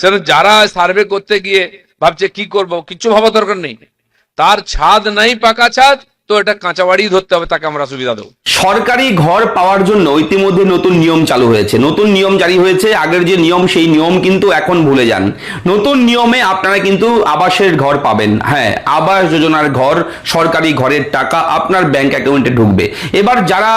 সেটা যারা সার্ভে করতে গিয়ে ভাবছে কি করব, কিছু ভাবা দরকার নেই। তার ছাদ নাই, পাকা ছাদ, তো এটা কাঁচা বাড়ি ধরতে হবে, তাকে আমরা সুবিধা দেবো। সরকারি ঘর পাওয়ার জন্য ইতিমধ্যে নতুন নিয়ম চালু হয়েছে, নতুন নিয়ম জারি হয়েছে। আগের যে নিয়ম সেই নিয়ম কিন্তু এখন ভুলে যান। নতুন নিয়মে আপনারা কিন্তু আবাসের ঘর পাবেন। হ্যাঁ, আবাস যোজনার ঘর, সরকারি ঘরের টাকা আপনার ব্যাংক অ্যাকাউন্টে ঢুকবে। এবার যারা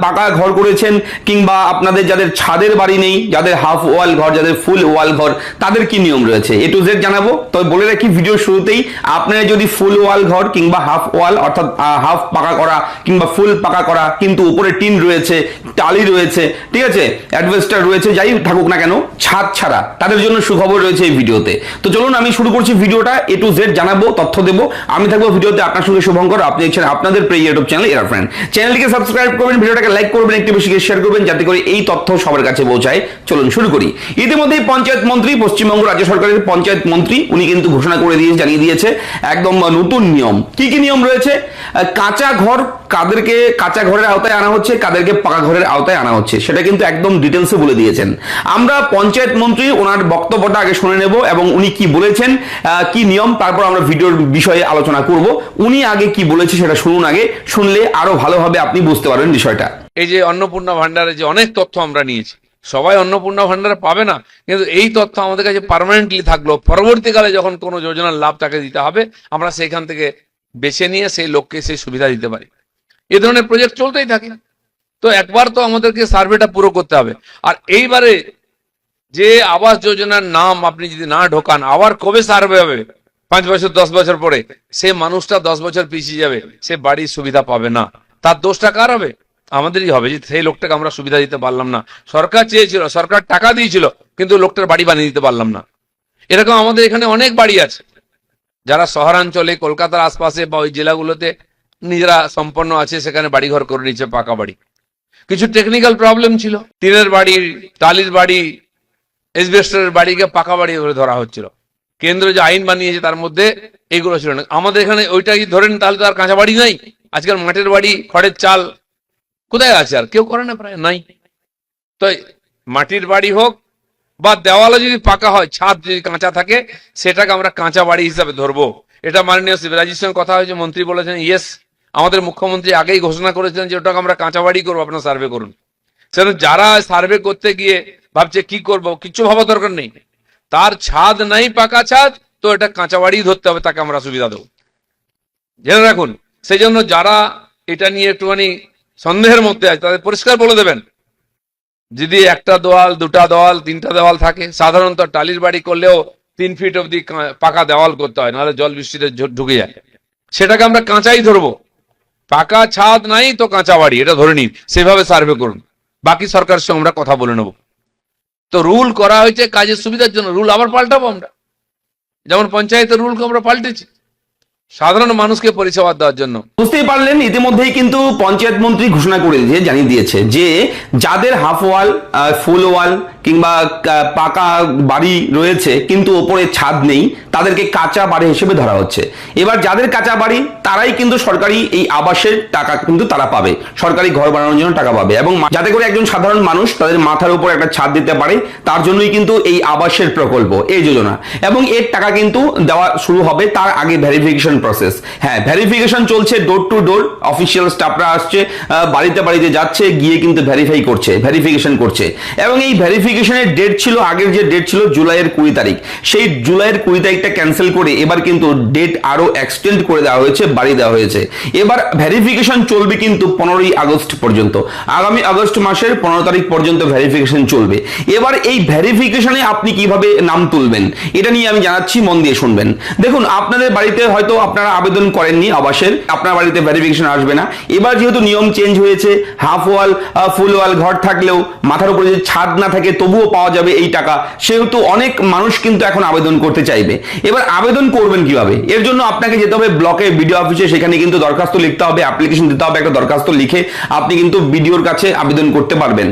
পাকা ঘর করেছেন কিংবা আপনাদের যাদের ছাদের বাড়ি নেই, যাদের হাফ ওয়াল ঘর, যাদের ফুল ওয়াল ঘর, তাদের কি নিয়ম রয়েছে A to Z জানাবো। তবে বলে রাখি ভিডিও শুরুতেই, আপনারা যদি ফুল ওয়াল ঘর কিংবা হাফ ওয়াল অর্থাৎ হাফ পাকা করা কিংবা ফুল পাকা করা কিন্তু উপরে টিন রয়েছে, টালি রয়েছে, ঠিক আছে, অ্যাডভেস্টার রয়েছে, যাই থাকুক না কেন, ছাদ ছাড়া, তাদের জন্য সুখবর রয়েছে এই ভিডিওতে। তো চলুন আমি শুরু করছি ভিডিওটা। A to Z জানাবো, তথ্য দেবো। আমি থাকবো ভিডিওতে আপনার সঙ্গে শুভঙ্কর। আপনি দেখছেন আপনাদের প্রিয় ইউটিউব চ্যানেল এরা ফ্রেন্ড। চ্যানেলটিকে সাবস্ক্রাইব করবেন, ভিডিওটাকে লাইক করবেন, একটু বেশি শেয়ার করবেন, যাতে করে এই তথ্য সবার কাছে পৌঁছায়। চলুন শুরু করি। ইতিমধ্যেই পঞ্চায়েত মন্ত্রী, পশ্চিমবঙ্গ রাজ্য সরকারের পঞ্চায়েত মন্ত্রী, উনি কিন্তু ঘোষণা করে দিয়ে জানিয়ে দিয়েছে একদম নতুন নিয়ম। কি কি নিয়ম রয়েছে? কাঁচা ঘর কাদেরকে কাঁচা ঘরের আওতায় আনা হচ্ছে, কাদেরকে পাকা ঘরের আওতায় আনা হচ্ছে, সেটা কিন্তু একদম ডিটেলসে বলে দিয়েছেন। আমরা পঞ্চায়েত মন্ত্রী ওনার বক্তব্যটা আগে শুনে নেব এবং উনি কি বলেছেন, কি নিয়ম, তারপর আমরা ভিডিওর বিষয়ে আলোচনা করব। উনি আগে কি বলেছে সেটা শুনুন, আগে শুনলে আরো ভালোভাবে আপনি বুঝতে পারবেন বিষয়টা। এই যে অন্নপূর্ণা ভান্ডারে যে অনেক তথ্য আমরা নিয়েছি, সবাই অন্নপূর্ণা ভান্ডারে পাবে না, কিন্তু এই তথ্য আমাদের কাছে পার্মানেন্টলি থাকলো। পরবর্তীকালে যখন কোনো যোজনার লাভ তাকে দিতে হবে, আমরা সেইখান থেকে বেছে নিয়ে সেই লোককে সেই সুবিধা দিতে পারি। এ ধরনের প্রজেক্ট চলতেই থাকে। তো একবার তো আমাদেরকে সার্ভেটা পুরো করতে হবে। আর এইবারে যে আবাস যোজনার নাম আপনি যদি না ঢোকান, আবার কবে সার্ভে হবে? 5 বছর 10 বছর পরে সে মানুষটা 10 বছর পিছিয়ে যাবে, সে বাড়ির সুবিধা পাবে না। তার দোষটা কার হবে? আমাদেরই হবে, যে সেই লোকটাকে আমরা সুবিধা দিতে পারলাম না। সরকার চেয়েছিল, সরকার টাকা দিয়েছিল, কিন্তু লোকটার বাড়ি বানিয়ে দিতে পারলাম না। এরকম আমাদের এখানে অনেক বাড়ি আছে, যারা শহরাঞ্চলে কলকাতার আশপাশে বা ওই জেলাগুলোতে নিজেরা সম্পন্ন আছে, সেখানে বাড়িঘর করে নিচ্ছে, পাকা বাড়ি। কিছু টেকনিক্যাল প্রবলেম ছিল, টিনের বাড়ি, টালির বাড়ি, এসবেস্টরের বাড়িকে পাকা বাড়ি ধরে ধরা হচ্ছিল। কেন্দ্র যে আইন বানিয়েছে তার মধ্যে এইগুলো ছিল না। আমাদের এখানে ওইটাই ধরেন, তাহলে তো আর কাঁচা বাড়ি নাই। আজকাল মাটির বাড়ি, খড়ের চাল কোথায় আছে? আর কেউ করে না, প্রায় নাই। তো মাটির বাড়ি হোক বা দেওয়ালে যদি পাকা হয়, ছাদ যদি কাঁচা থাকে, সেটাকে আমরা কাঁচা বাড়ি হিসাবে ধরবো। এটা মাননীয় শিবরাজির সঙ্গে কথা হয়েছে, মন্ত্রী বলেছেন ইয়েস। আমাদের মুখ্যমন্ত্রী আগেই ঘোষণা করেছেন যে ওটাকে আমরা কাঁচা বাড়ি করবো, আপনারা সার্ভে করুন। সেটা যারা সার্ভে করতে গিয়ে ভাবছে কি করব, কিছু ভাবা দরকার নেই। তার ছাদ নাই, পাকা ছাদ, তো এটা কাঁচা বাড়ি ধরতে হবে, তাকে আমরা সুবিধা দেবো। জেনে রাখুন। সেই জন্য যারা এটা নিয়ে একটুখানি সন্দেহের মধ্যে আছে, তাদের পরিষ্কার বলে দেবেন, যদি একটা দেওয়াল, দুটা দেওয়াল, তিনটা দেওয়াল থাকে, সাধারণত টালির বাড়ি করলেও 3 ফিট অব্দি পাকা দেওয়াল করতে হয়, নাহলে জল বৃষ্টিতে ঢুকে যায়। সেটাকে আমরা কাঁচাই ধরবো। পাকা ছাদ নাই তো কাঁচা বাড়ি, এটা ধরে নিন, সেভাবে সার্ভে করুন। বাকি সরকারের সঙ্গে আমরা কথা বলে নেব। তো রুল করা হয়েছে কাজের সুবিধার জন্য, রুল আবার পাল্টাবো আমরা। যেমন পঞ্চায়েতের রুলকে আমরা পাল্টেছি সাধারণ মানুষকে পরিষেবা দেওয়ার জন্য। বুঝতেই পারলেন, ইতিমধ্যেই কিন্তু পঞ্চায়েত মন্ত্রী ঘোষণা করে দিয়ে জানিয়ে দিয়েছে যে যাদের হাফ ওয়াল, ফুল ওয়াল কিংবা পাকা বাড়ি রয়েছে কিন্তু ওপরে ছাদ নেই, তাদেরকে কাঁচা বাড়ি হিসেবে ধরা হচ্ছে। এবার যাদের কাঁচা বাড়ি, তারাই কিন্তু সরকারি এই আবাসের টাকা কিন্তু তারা পাবে, সরকারি ঘর বানানোর জন্য টাকা পাবে, এবং যাতে করে একজন সাধারণ মানুষ তাদের মাথার উপর একটা ছাদ দিতে পারে, তার জন্যই কিন্তু এই আবাসের প্রকল্প, এই যোজনা। এবং এর টাকা কিন্তু দেওয়া শুরু হবে, তার আগে ভেরিফিকেশন প্রসেস। হ্যাঁ, ভেরিফিকেশন চলছে, ডোর টু ডোর অফিসিয়াল স্টাফরা আসছে, বাড়িতে বাড়িতে যাচ্ছে, গিয়ে কিন্তু ভেরিফাই করছে, ভেরিফিকেশন করছে। এবং এই ভেরিফিকেশনের ডেট ছিল, আগের যে ডেট ছিল জুলাইয়ের 20 তারিখ, সেই জুলাইয়ের 20 তারিখটা ক্যান্সেল করে এবার কিন্তু ডেট আরো এক্সটেন্ড করে দেওয়া হয়েছে, বাড়িয়ে দেওয়া হয়েছে। এবার ভেরিফিকেশন চলবে কিন্তু 15ই আগস্ট পর্যন্ত, আগামী আগস্ট মাসের 15 তারিখ পর্যন্ত ভেরিফিকেশন চলবে। এবার এই ভেরিফিকেশনে আপনি কিভাবে নাম তুলবেন, এটা নিয়ে আমি জানাচ্ছি, মন দিয়ে শুনবেন। দেখুন, আপনাদের বাড়িতে হয়তো আপনারা আবেদন করেননি আবাসের, আপনার বাড়িতে ভেরিফিকেশন আসবে না। এবার যেহেতু নিয়ম চেঞ্জ হয়েছে, হাফ ওয়াল, ফুল ওয়াল ঘর থাকলেও মাথার উপরে যদি ছাদ না থাকে তবুও পাওয়া যাবে এই টাকা, সেহেতু অনেক মানুষ কিন্তু এখন আবেদন করতে চাইবে। এবার আবেদন করবেন কিভাবে? এর জন্য আপনাকে যেতে হবে ব্লকে বিডিও অফিসে, সেখানে কিন্তু দরখাস্ত লিখতে হবে, অ্যাপ্লিকেশন দিতে হবে, একটা দরখাস্ত লিখে আপনি কিন্তু বিডিওর কাছে আবেদন করতে পারবেন।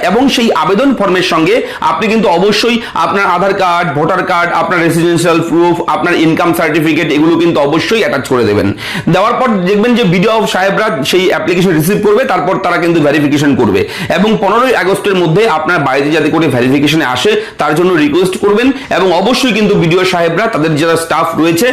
এবং সেই আবেদন ফর্মের সঙ্গে আপনি কিন্তু অবশ্যই আপনার আধার কার্ড, ভোটার কার্ড, আপনার রেসিডেন্সিয়াল প্রুফ, আপনার ইনকাম সার্টিফিকেট এগুলো কিন্তু অবশ্যই অ্যাটাচ করে দেবেন। দেওয়ার পর দেখবেন যে বিডিও সাহেবরা সেই অ্যাপ্লিকেশন রিসিভ করবে, তারপর তারা কিন্তু ভেরিফিকেশন করবে এবং 15ই আগস্টের মধ্যে আপনার বাড়িতে যাতে করে ভেরিফিকেশনে আসে তার জন্য রিকোয়েস্ট করবেন এবং অবশ্যই কিন্তু বিডিও সাহেবরা তাদের যারা স্টাফ রয়েছে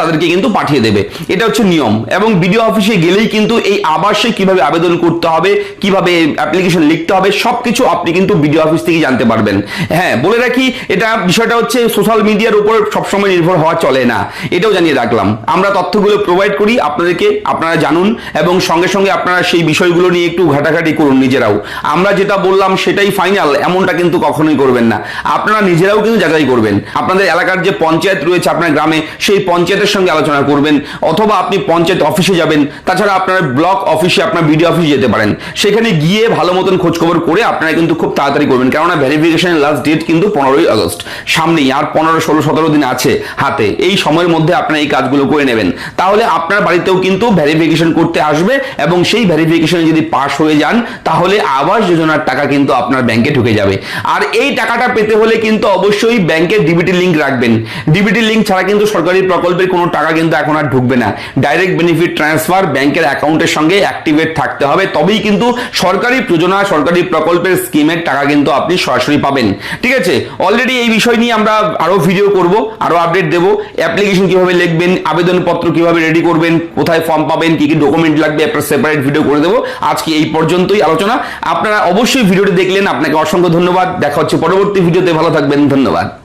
তাদেরকে কিন্তু পাঠিয়ে দেবে। এটা হচ্ছে নিয়ম। এবং বিডিও অফিসে গেলেই কিন্তু এই আবাসে কিভাবে আবেদন করতে হবে, কিভাবে অ্যাপ্লিকেশন লিখতে হবে, সবকিছু আপনি কিন্তু বিডিও অফিস থেকে জানতে পারবেন। হ্যাঁ, বলে রাখি, এটা বিষয়টা হচ্ছে সোশ্যাল মিডিয়ার উপর সবসময় নির্ভর হওয়া চলে না, এটাও জানিয়ে রাখলাম। আমরা তথ্যগুলো প্রোভাইড করি আপনাদেরকে, আপনারা জানুন এবং সঙ্গে সঙ্গে আপনারা সেই বিষয়গুলো নিয়ে একটু ঘাটাঘাটি করুন নিজেরাও। আমরা যেটা বললাম সেটাই ফাইনাল এমনটা কিন্তু কখনোই করবেন না, আপনারা নিজেরাও কিন্তু যাচাই করবেন। আপনাদের এলাকার যে পঞ্চায়েত রয়েছে আপনার গ্রামে, সেই পঞ্চায়েতের সঙ্গে আলোচনা করবেন, অথবা আপনি পঞ্চায়েত অফিসে যাবেন, তাছাড়া আপনার ব্লক অফিসে, আপনার বিডিও অফিসে যেতে পারেন। সেখানে গিয়ে ভালো মতন খোঁজখবর করে আপনারা কিন্তু খুব তাড়াতাড়ি করবেন, কেননা ভেরিফিকেশনের লাস্ট ডেট কিন্তু 15ই আগস্ট সামনেই, আর 15, 16, 17 দিন আছে হাতে। এই সময়ের মধ্যে আপনারা এই কাজগুলো করে নেবেন, তাহলে আপনার বাড়িতেও কিন্তু ভেরিফিকেশন করতে আসবে এবং সেই ভেরিফিকেশনে যদি পাস হয়ে যান তাহলে আবাস যোজনার টাকা কিন্তু আপনার ব্যাংকে ঢুকে যাবে। আর এই টাকাটা পেতে হলে কিন্তু অবশ্যই ব্যাংকের ডিবিটি লিংক রাখবেন। ডিবিটি লিংক ছাড়া কিন্তু সরকারি প্রকল্পের কোনো টাকা কিন্তু এখন আর ঢুকবে না। ডাইরেক্ট বেনিফিট ট্রান্সফার ব্যাংকের অ্যাকাউন্টের সঙ্গে অ্যাক্টিভেট থাকতে হবে, তবেই কিন্তু সরকারি যোজনা, সরকারি প্রকল্পের স্কিমের টাকা কিন্তু আপনি সরাসরি পাবেন। ঠিক আছে, অলরেডি এই বিষয় নিয়ে আমরা আরো ভিডিও করব, আরো আপডেট দেবো। অ্যাপ্লিকেশন কিভাবে লিখবেন, আবেদনপত্র কিভাবে রেডি করবেন, কোথায় ফর্ম পাবেন, কি কি ডকুমেন্ট লাগবে, একটা সেপারেট ভিডিও করে দেবো। আজকে এই পর্যন্তই আলোচনা। আপনারা অবশ্যই ভিডিওটি দেখলেন, আপনাকে অসংখ্য ধন্যবাদ। দেখা হচ্ছে পরবর্তী ভিডিওতে, ভালো থাকবেন, ধন্যবাদ।